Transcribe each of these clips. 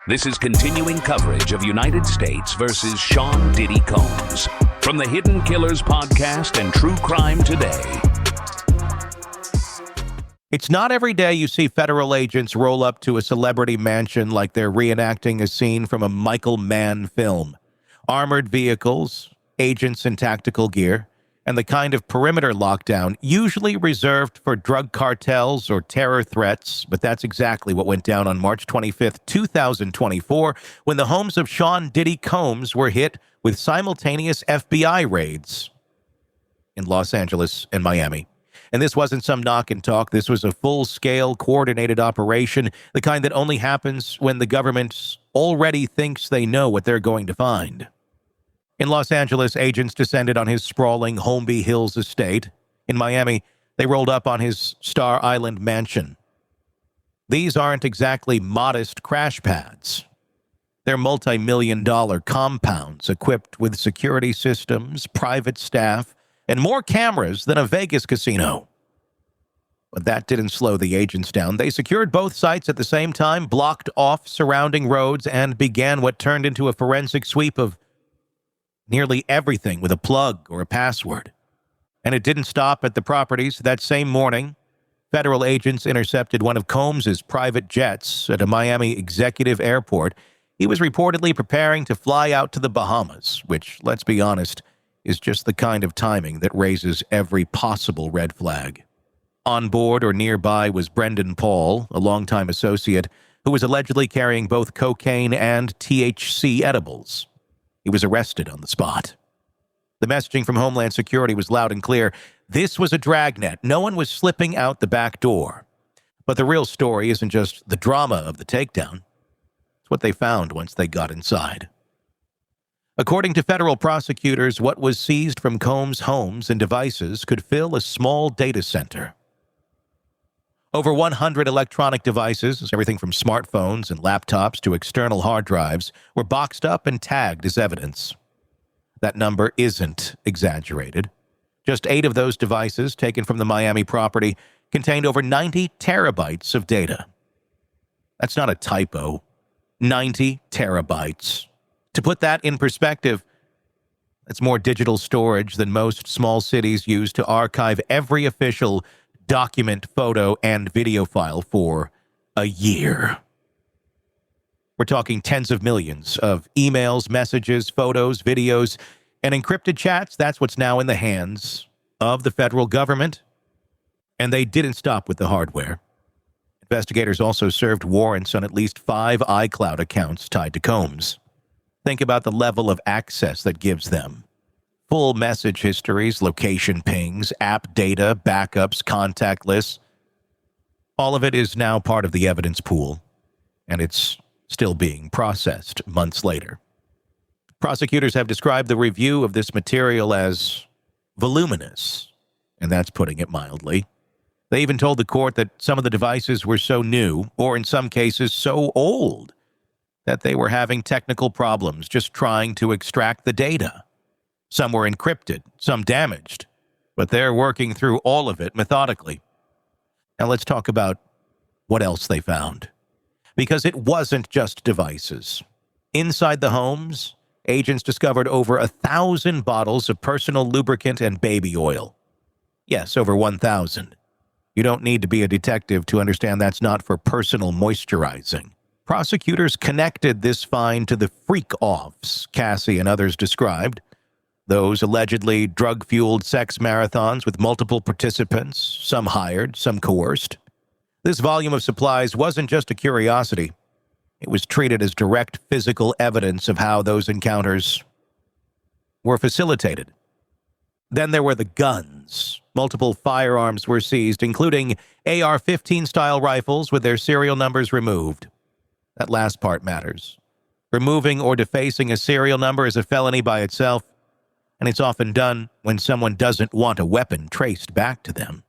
This is continuing coverage of United States versus Sean Diddy Combs from the Hidden Killers podcast and True Crime Today. It's not every day you see federal agents roll up to a celebrity mansion like they're reenacting a scene from a Michael Mann film. Armored vehicles, agents in tactical gear, and the kind of perimeter lockdown usually reserved for drug cartels or terror threats, but that's exactly what went down on March 25th, 2024, when the homes of Sean Diddy Combs were hit with simultaneous FBI raids in Los Angeles and Miami. And this wasn't some knock and talk. This was a full-scale, coordinated operation, the kind that only happens when the government already thinks they know what they're going to find. In Los Angeles, agents descended on his sprawling Holmby Hills estate. In Miami, they rolled up on his Star Island mansion. These aren't exactly modest crash pads. They're multi-million-dollar compounds equipped with security systems, private staff, and more cameras than a Vegas casino. But that didn't slow the agents down. They secured both sites at the same time, blocked off surrounding roads, and began what turned into a forensic sweep of nearly everything with a plug or a password. And it didn't stop at the properties. That same morning, federal agents intercepted one of Combs' private jets at a Miami executive airport. He was reportedly preparing to fly out to the Bahamas, which, let's be honest, is just the kind of timing that raises every possible red flag. On board or nearby was Brendan Paul, a longtime associate, who was allegedly carrying both cocaine and THC edibles. He was arrested on the spot. The messaging from Homeland Security was loud and clear. This was a dragnet. No one was slipping out the back door. But the real story isn't just the drama of the takedown. It's what they found once they got inside. According to federal prosecutors, what was seized from Combs' homes and devices could fill a small data center. Over 100 electronic devices, everything from smartphones and laptops to external hard drives, were boxed up and tagged as evidence. That number isn't exaggerated. Just 8 of those devices, taken from the Miami property, contained over 90 terabytes of data. That's not a typo. 90 terabytes. To put that in perspective, that's more digital storage than most small cities use to archive every official document, photo, and video file for a year. We're talking tens of millions of emails, messages, photos, videos, and encrypted chats. That's what's now in the hands of the federal government. And they didn't stop with the hardware. Investigators also served warrants on at least 5 iCloud accounts tied to Combs. Think about the level of access that gives them. Full message histories, location pings, app data, backups, contact lists. All of it is now part of the evidence pool, and it's still being processed months later. Prosecutors have described the review of this material as voluminous, and that's putting it mildly. They even told the court that some of the devices were so new, or in some cases so old, that they were having technical problems just trying to extract the data. Some were encrypted, some damaged, but they're working through all of it methodically. Now let's talk about what else they found. Because it wasn't just devices. Inside the homes, agents discovered over 1,000 bottles of personal lubricant and baby oil. Yes, over 1,000. You don't need to be a detective to understand that's not for personal moisturizing. Prosecutors connected this find to the freak-offs Cassie and others described. Those allegedly drug-fueled sex marathons with multiple participants, some hired, some coerced. This volume of supplies wasn't just a curiosity. It was treated as direct physical evidence of how those encounters were facilitated. Then there were the guns. Multiple firearms were seized, including AR-15-style rifles with their serial numbers removed. That last part matters. Removing or defacing a serial number is a felony by itself, and it's often done when someone doesn't want a weapon traced back to them.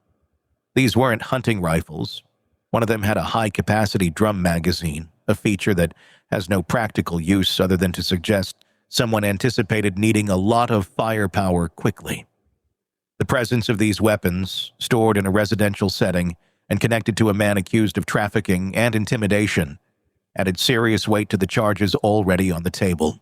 These weren't hunting rifles. One of them had a high-capacity drum magazine, a feature that has no practical use other than to suggest someone anticipated needing a lot of firepower quickly. The presence of these weapons, stored in a residential setting and connected to a man accused of trafficking and intimidation, added serious weight to the charges already on the table.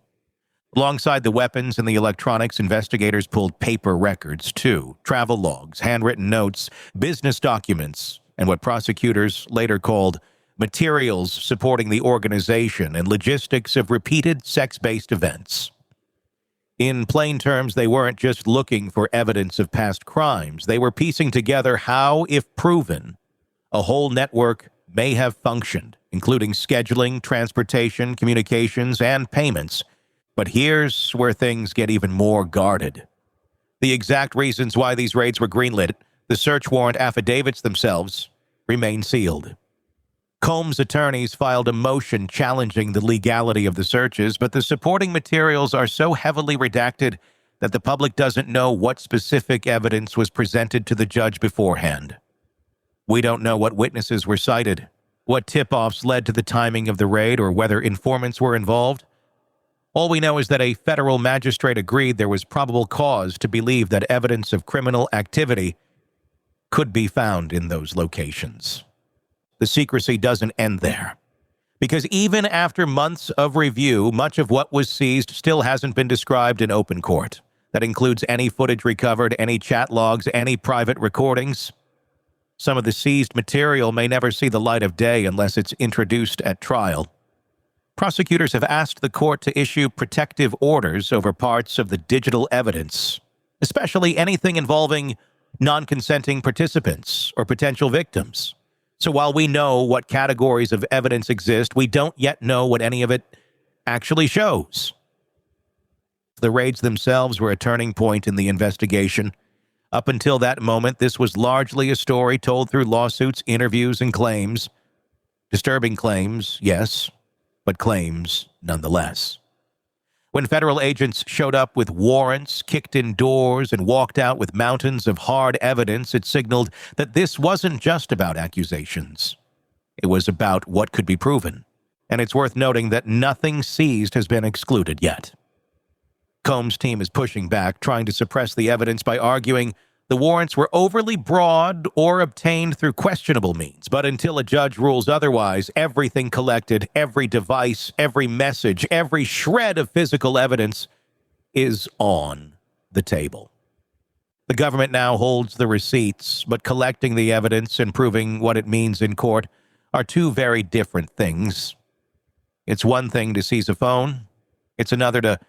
Alongside the weapons and the electronics, investigators pulled paper records, too, travel logs, handwritten notes, business documents, and what prosecutors later called materials supporting the organization and logistics of repeated sex-based events. In plain terms, they weren't just looking for evidence of past crimes. They were piecing together how, if proven, a whole network may have functioned, including scheduling, transportation, communications, and payments. But here's where things get even more guarded. The exact reasons why these raids were greenlit, the search warrant affidavits themselves, remain sealed. Combs' attorneys filed a motion challenging the legality of the searches, but the supporting materials are so heavily redacted that the public doesn't know what specific evidence was presented to the judge beforehand. We don't know what witnesses were cited, what tip-offs led to the timing of the raid, or whether informants were involved. All we know is that a federal magistrate agreed there was probable cause to believe that evidence of criminal activity could be found in those locations. The secrecy doesn't end there, because even after months of review, much of what was seized still hasn't been described in open court. That includes any footage recovered, any chat logs, any private recordings. Some of the seized material may never see the light of day unless it's introduced at trial. Prosecutors have asked the court to issue protective orders over parts of the digital evidence, especially anything involving non-consenting participants or potential victims. So while we know what categories of evidence exist, we don't yet know what any of it actually shows. The raids themselves were a turning point in the investigation. Up until that moment, this was largely a story told through lawsuits, interviews, and claims. Disturbing claims, yes, but claims nonetheless. When federal agents showed up with warrants, kicked in doors, and walked out with mountains of hard evidence, it signaled that this wasn't just about accusations. It was about what could be proven. And it's worth noting that nothing seized has been excluded yet. Combs' team is pushing back, trying to suppress the evidence by arguing the warrants were overly broad or obtained through questionable means. But until a judge rules otherwise, everything collected, every device, every message, every shred of physical evidence is on the table. The government now holds the receipts, but collecting the evidence and proving what it means in court are two very different things. It's one thing to seize a phone. It's another to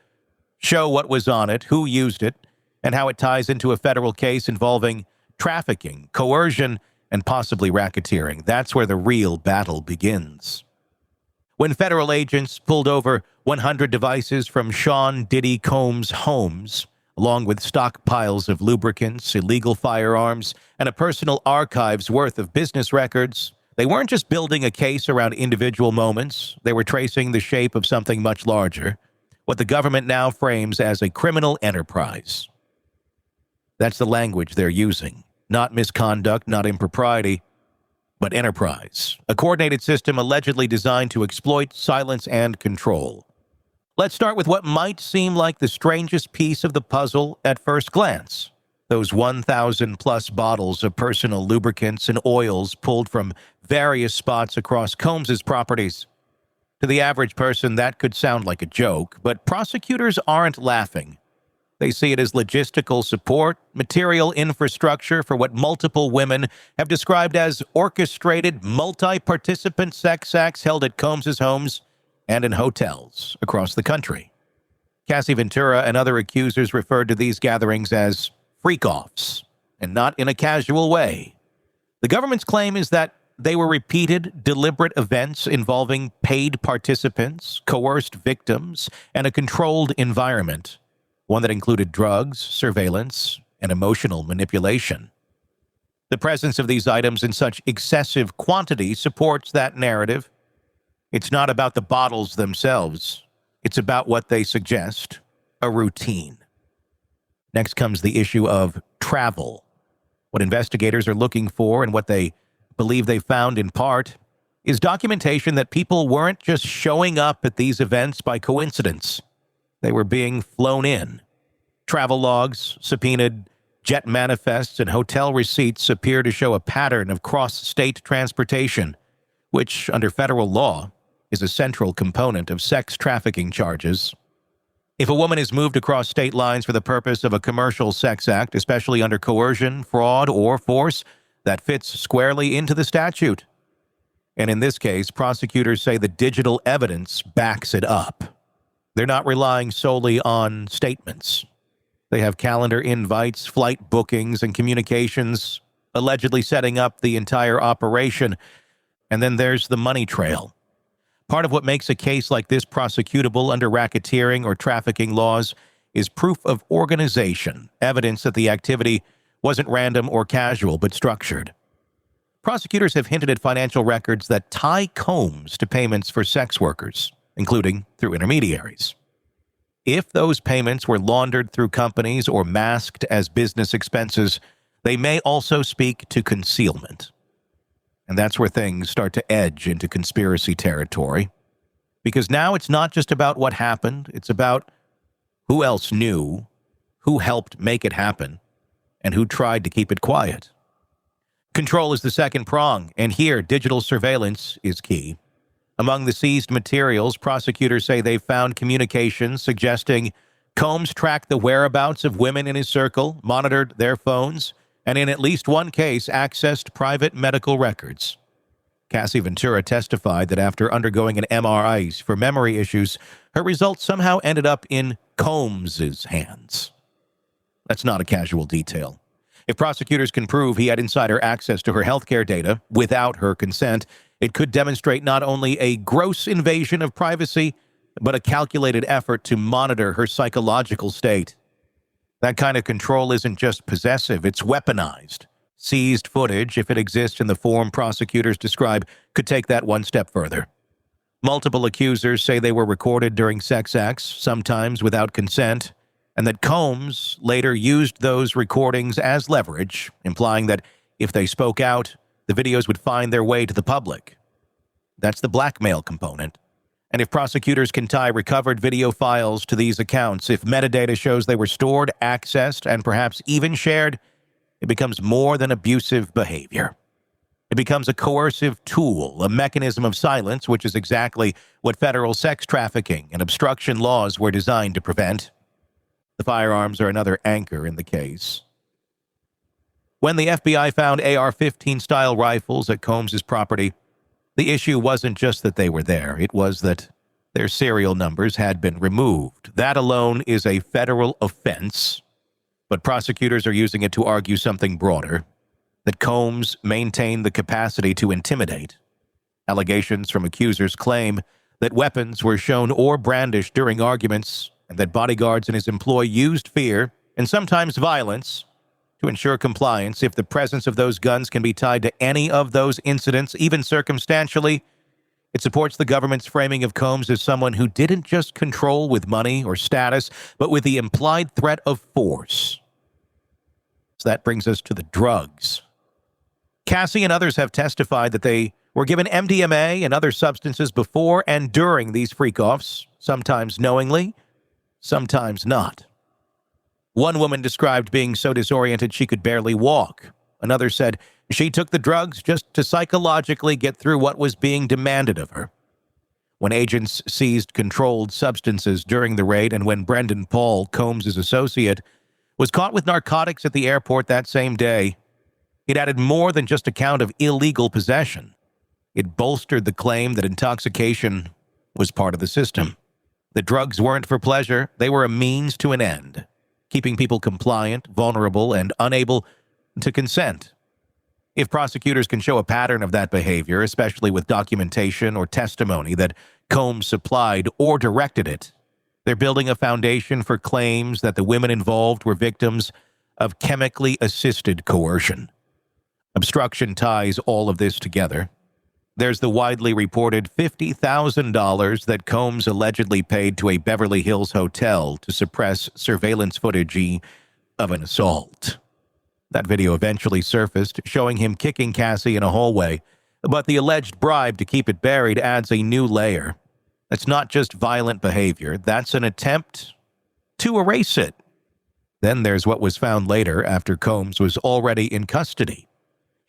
show what was on it, who used it, and how it ties into a federal case involving trafficking, coercion, and possibly racketeering. That's where the real battle begins. When federal agents pulled over 100 devices from Sean Diddy Combs' homes, along with stockpiles of lubricants, illegal firearms, and a personal archive's worth of business records, they weren't just building a case around individual moments. They were tracing the shape of something much larger, what the government now frames as a criminal enterprise. That's the language they're using. Not misconduct, not impropriety, but enterprise. A coordinated system allegedly designed to exploit, silence, and control. Let's start with what might seem like the strangest piece of the puzzle at first glance. Those 1,000-plus bottles of personal lubricants and oils pulled from various spots across Combs' properties. To the average person, that could sound like a joke, but prosecutors aren't laughing. They see it as logistical support, material infrastructure for what multiple women have described as orchestrated multi-participant sex acts held at Combs' homes and in hotels across the country. Cassie Ventura and other accusers referred to these gatherings as freak-offs, and not in a casual way. The government's claim is that they were repeated, deliberate events involving paid participants, coerced victims, and a controlled environment, one that included drugs, surveillance, and emotional manipulation. The presence of these items in such excessive quantity supports that narrative. It's not about the bottles themselves. It's about what they suggest, a routine. Next comes the issue of travel. What investigators are looking for and what they believe they found in part is documentation that people weren't just showing up at these events by coincidence. They were being flown in. Travel logs, subpoenaed jet manifests, and hotel receipts appear to show a pattern of cross-state transportation, which, under federal law, is a central component of sex trafficking charges. If a woman is moved across state lines for the purpose of a commercial sex act, especially under coercion, fraud, or force, that fits squarely into the statute. And in this case, prosecutors say the digital evidence backs it up. They're not relying solely on statements. They have calendar invites, flight bookings, and communications allegedly setting up the entire operation. And then there's the money trail. Part of what makes a case like this prosecutable under racketeering or trafficking laws is proof of organization, evidence that the activity wasn't random or casual, but structured. Prosecutors have hinted at financial records that tie Combs to payments for sex workers, including through intermediaries. If those payments were laundered through companies or masked as business expenses, they may also speak to concealment. And that's where things start to edge into conspiracy territory. Because now it's not just about what happened, it's about who else knew, who helped make it happen, and who tried to keep it quiet. Control is the second prong, and here digital surveillance is key. Among the seized materials, prosecutors say they've found communications suggesting Combs tracked the whereabouts of women in his circle, monitored their phones, and in at least one case accessed private medical records. Cassie Ventura testified that after undergoing an MRI for memory issues, her results somehow ended up in Combs's hands. That's not a casual detail. If prosecutors can prove he had insider access to her healthcare data without her consent, it could demonstrate not only a gross invasion of privacy, but a calculated effort to monitor her psychological state. That kind of control isn't just possessive, it's weaponized. Seized footage, if it exists in the form prosecutors describe, could take that one step further. Multiple accusers say they were recorded during sex acts, sometimes without consent, and that Combs later used those recordings as leverage, implying that if they spoke out, the videos would find their way to the public. That's the blackmail component. And if prosecutors can tie recovered video files to these accounts, if metadata shows they were stored, accessed, and perhaps even shared, it becomes more than abusive behavior. It becomes a coercive tool, a mechanism of silence, which is exactly what federal sex trafficking and obstruction laws were designed to prevent. The firearms are another anchor in the case. When the FBI found AR-15-style rifles at Combs' property, the issue wasn't just that they were there, it was that their serial numbers had been removed. That alone is a federal offense, but prosecutors are using it to argue something broader, that Combs maintained the capacity to intimidate. Allegations from accusers claim that weapons were shown or brandished during arguments, and that bodyguards and his employ used fear, and sometimes violence, to ensure compliance. If the presence of those guns can be tied to any of those incidents, even circumstantially, it supports the government's framing of Combs as someone who didn't just control with money or status, but with the implied threat of force. So that brings us to the drugs. Cassie and others have testified that they were given MDMA and other substances before and during these freak-offs, sometimes knowingly, sometimes not. One woman described being so disoriented she could barely walk. Another said she took the drugs just to psychologically get through what was being demanded of her. When agents seized controlled substances during the raid, and when Brendan Paul, Combs' associate, was caught with narcotics at the airport that same day, it added more than just a count of illegal possession. It bolstered the claim that intoxication was part of the system. The drugs weren't for pleasure, they were a means to an end, keeping people compliant, vulnerable, and unable to consent. If prosecutors can show a pattern of that behavior, especially with documentation or testimony that Combs supplied or directed it, they're building a foundation for claims that the women involved were victims of chemically assisted coercion. Obstruction ties all of this together. There's the widely reported $50,000 that Combs allegedly paid to a Beverly Hills hotel to suppress surveillance footage of an assault. That video eventually surfaced, showing him kicking Cassie in a hallway, but the alleged bribe to keep it buried adds a new layer. That's not just violent behavior, that's an attempt to erase it. Then there's what was found later after Combs was already in custody.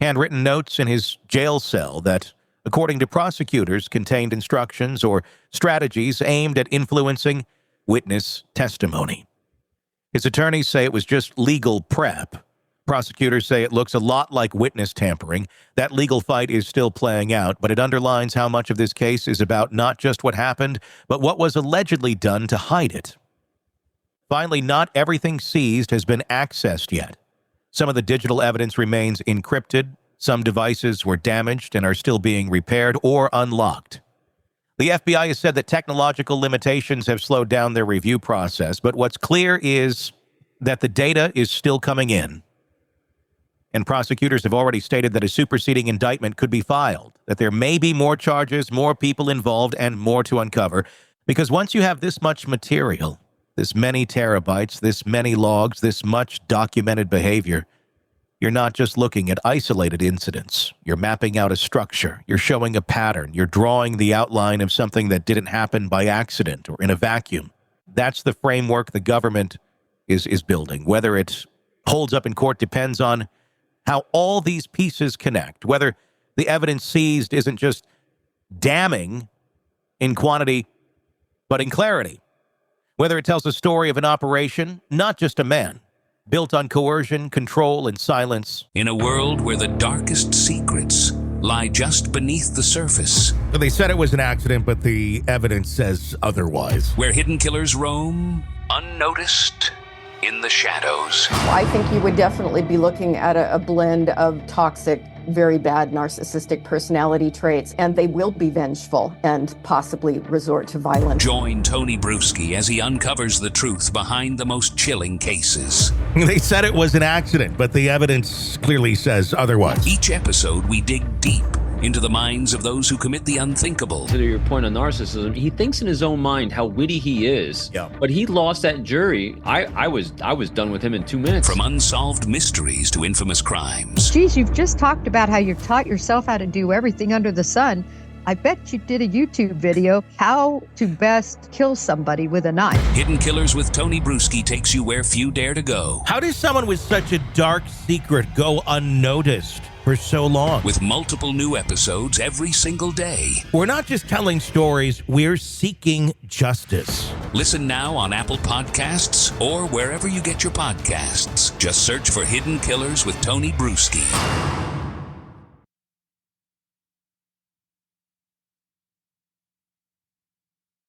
Handwritten notes in his jail cell that, according to prosecutors, contained instructions or strategies aimed at influencing witness testimony. His attorneys say it was just legal prep. Prosecutors say it looks a lot like witness tampering. That legal fight is still playing out, but it underlines how much of this case is about not just what happened, but what was allegedly done to hide it. Finally, not everything seized has been accessed yet. Some of the digital evidence remains encrypted. Some devices were damaged and are still being repaired or unlocked. The FBI has said that technological limitations have slowed down their review process, but what's clear is that the data is still coming in. And prosecutors have already stated that a superseding indictment could be filed, that there may be more charges, more people involved, and more to uncover. Because once you have this much material, this many terabytes, this many logs, this much documented behavior, you're not just looking at isolated incidents. You're mapping out a structure. You're showing a pattern. You're drawing the outline of something that didn't happen by accident or in a vacuum. That's the framework the government is building. Whether it holds up in court depends on how all these pieces connect, whether the evidence seized isn't just damning in quantity, but in clarity, whether it tells a story of an operation, not just a man, built on coercion, control, and silence. In a world where the darkest secrets lie just beneath the surface. They said it was an accident, but the evidence says otherwise. Where hidden killers roam, unnoticed, in the shadows. I think you would definitely be looking at a blend of toxic, very bad narcissistic personality traits, and they will be vengeful and possibly resort to violence. Join Tony Bruschi as he uncovers the truth behind the most chilling cases. They said it was an accident, but the evidence clearly says otherwise. Each episode, we dig deep into the minds of those who commit the unthinkable. To your point on narcissism, he thinks in his own mind how witty he is. Yeah. But he lost that jury. I was done with him in 2 minutes. From unsolved mysteries to infamous crimes. Geez, you've just talked about how you've taught yourself how to do everything under the sun. I bet you did a YouTube video, how to best kill somebody with a knife. Hidden Killers with Tony Bruschi takes you where few dare to go. How does someone with such a dark secret go unnoticed for so long? With multiple new episodes every single day. We're not just telling stories, we're seeking justice. Listen now on Apple Podcasts or wherever you get your podcasts. Just search for Hidden Killers with Tony Bruschi.